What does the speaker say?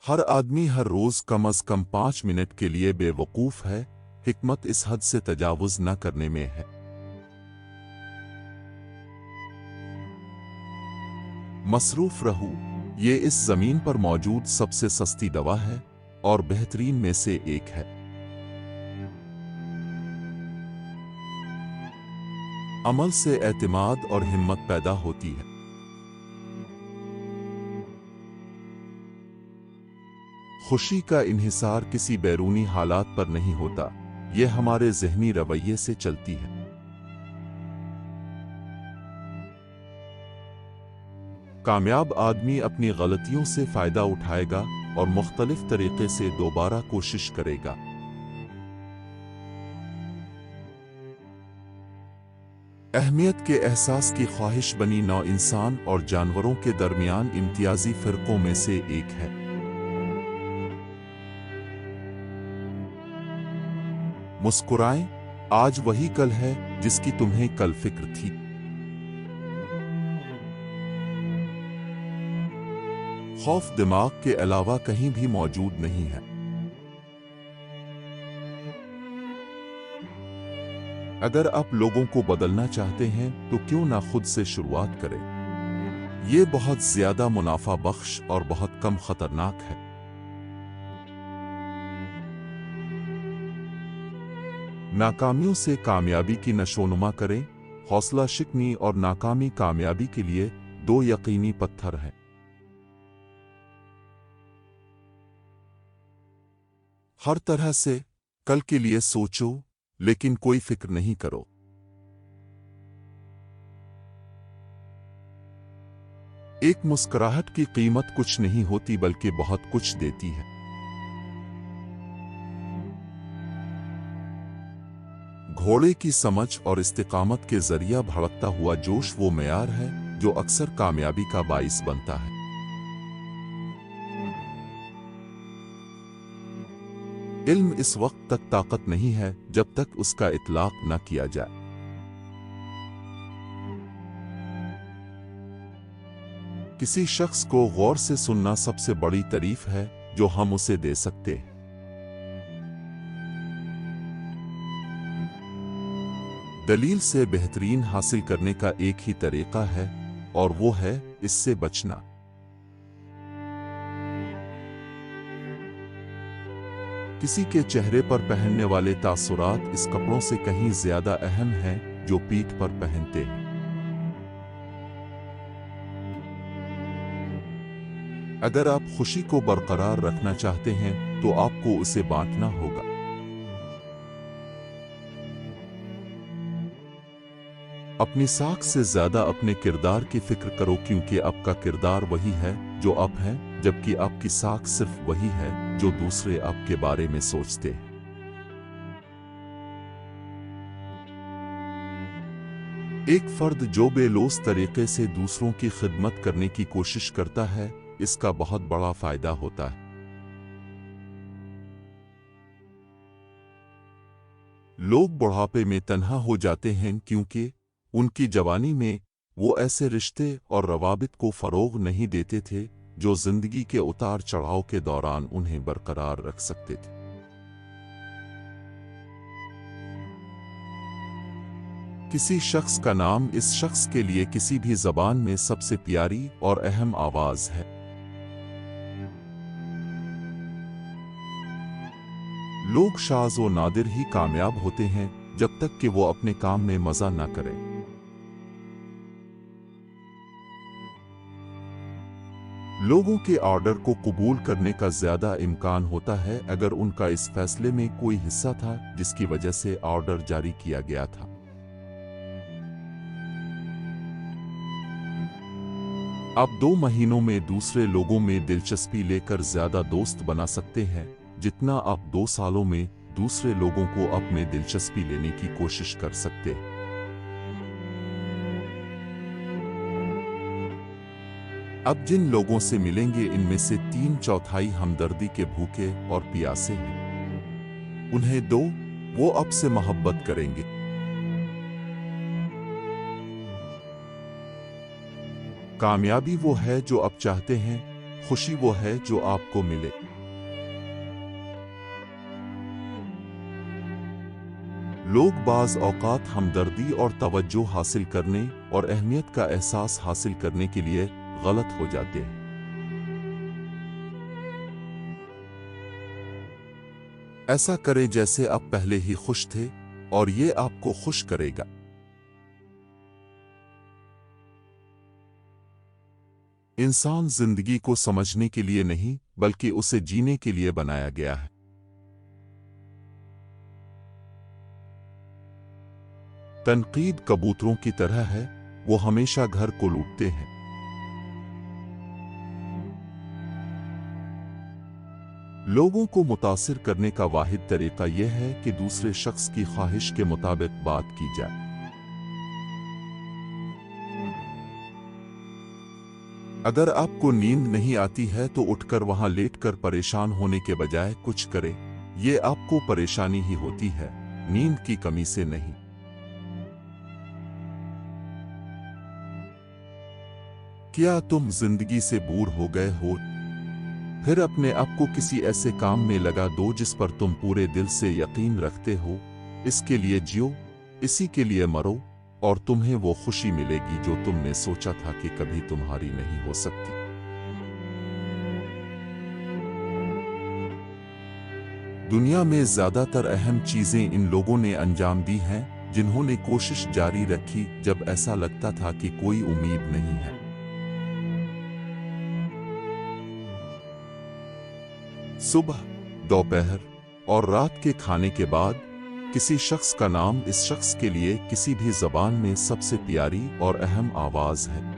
हर आदमी हर रोज कम से कम 5 मिनट के लिए बेवकूफ है। हिकमत इस हद से तजावुज न करने में है। मसरूफ रहू, ये इस जमीन पर मौजूद सबसे सस्ती दवा है और बेहतरीन में से एक है। अमल से एतमाद और हिम्मत पैदा होती है। खुशी का इन्हिसार किसी बैरूनी हालात पर नहीं होता, यह हमारे ज़हनी रवैये से चलती है। कामयाब आदमी अपनी गलतियों से फायदा उठाएगा और मुख्तलिफ तरीके से दोबारा कोशिश करेगा। अहमियत के एहसास की ख्वाहिश बनी नौ इंसान और जानवरों के दरमियान इम्तियाजी फ़िरकों में से एक है। मुस्कुराएं, आज वही कल है जिसकी तुम्हें कल फिक्र थी। खौफ दिमाग के अलावा कहीं भी मौजूद नहीं है। अगर आप लोगों को बदलना चाहते हैं तो क्यों ना खुद से शुरुआत करें। ये बहुत ज्यादा मुनाफा बख्श और बहुत कम खतरनाक है। नाकामियों से कामयाबी की नशोनुमा करें। हौसला शिकनी और नाकामी कामयाबी के लिए दो यकीनी पत्थर हैं। हर तरह से कल के लिए सोचो, लेकिन कोई फिक्र नहीं करो। एक मुस्कुराहट की कीमत कुछ नहीं होती बल्कि बहुत कुछ देती है। घोड़े की समझ और इस्तिकामत के जरिया भड़कता हुआ जोश वो मेयार है जो अक्सर कामयाबी का बाइस बनता है। इल्म इस वक्त तक ताकत नहीं है जब तक उसका इतलाक न किया जाए। किसी शख्स को गौर से सुनना सबसे बड़ी तारीफ है जो हम उसे दे सकते हैं। दलील से बेहतरीन हासिल करने का एक ही तरीका है और वो है इससे बचना। किसी के चेहरे पर पहनने वाले तासुरात इस कपड़ों से कहीं ज्यादा अहम हैं जो पीठ पर पहनते हैं। अगर आप खुशी को बरकरार रखना चाहते हैं तो आपको उसे बांटना होगा। अपनी साख से ज्यादा अपने किरदार की फिक्र करो, क्योंकि आपका किरदार वही है जो आप हैं, जबकि आपकी साख सिर्फ वही है जो दूसरे आपके बारे में सोचते हैं। एक फर्द जो बेलौस तरीके से दूसरों की खिदमत करने की कोशिश करता है, इसका बहुत बड़ा फायदा होता है। लोग बुढ़ापे में तन्हा हो जाते हैं क्योंकि उनकी जवानी में वो ऐसे रिश्ते और रवाबित को फरोग नहीं देते थे जो जिंदगी के उतार चढ़ाव के दौरान उन्हें बरकरार रख सकते थे। किसी शख्स का नाम इस शख्स के लिए किसी भी जबान में सबसे प्यारी और अहम आवाज है। लोग शाज़ व नादिर ही कामयाब होते हैं जब तक कि वो अपने काम में मजा ना करें। लोगों के ऑर्डर को कबूल करने का ज्यादा इम्कान होता है अगर उनका इस फैसले में कोई हिस्सा था जिसकी वजह से ऑर्डर जारी किया गया था। आप 2 महीनों में दूसरे लोगों में दिलचस्पी लेकर ज्यादा दोस्त बना सकते हैं जितना आप 2 सालों में दूसरे लोगों को अपने दिलचस्पी लेने की कोशिश कर सकते हैं। अब जिन लोगों से मिलेंगे इनमें से 3/4 हमदर्दी के भूखे और प्यासे हैं। उन्हें दो, वो अब से मोहब्बत करेंगे। कामयाबी वो है जो अब चाहते हैं, खुशी वो है जो आपको मिले। लोग बाज़ औक़ात हमदर्दी और तवज्जो हासिल करने और अहमियत का एहसास हासिल करने के लिए गलत हो जाते हैं। ऐसा करें जैसे आप पहले ही खुश थे और ये आपको खुश करेगा। इंसान जिंदगी को समझने के लिए नहीं बल्कि उसे जीने के लिए बनाया गया है। तनकीद कबूतरों की तरह है, वो हमेशा घर को लूटते हैं। लोगों को मुतासिर करने का वाहिद तरीका यह है कि दूसरे शख्स की ख्वाहिश के मुताबिक बात की जाए। अगर आपको नींद नहीं आती है तो उठकर वहां लेटकर परेशान होने के बजाय कुछ करें। ये आपको परेशानी ही होती है, नींद की कमी से नहीं। क्या तुम जिंदगी से बोर हो गए हो? फिर अपने आप को किसी ऐसे काम में लगा दो जिस पर तुम पूरे दिल से यकीन रखते हो। इसके लिए जियो, इसी के लिए मरो, और तुम्हें वो खुशी मिलेगी जो तुमने सोचा था कि कभी तुम्हारी नहीं हो सकती। दुनिया में ज्यादातर अहम चीजें इन लोगों ने अंजाम दी हैं जिन्होंने कोशिश जारी रखी जब ऐसा लगता था कि कोई उम्मीद नहीं है। सुबह, दोपहर और रात के खाने के बाद किसी शख्स का नाम इस शख्स के लिए किसी भी ज़बान में सबसे प्यारी और अहम आवाज़ है।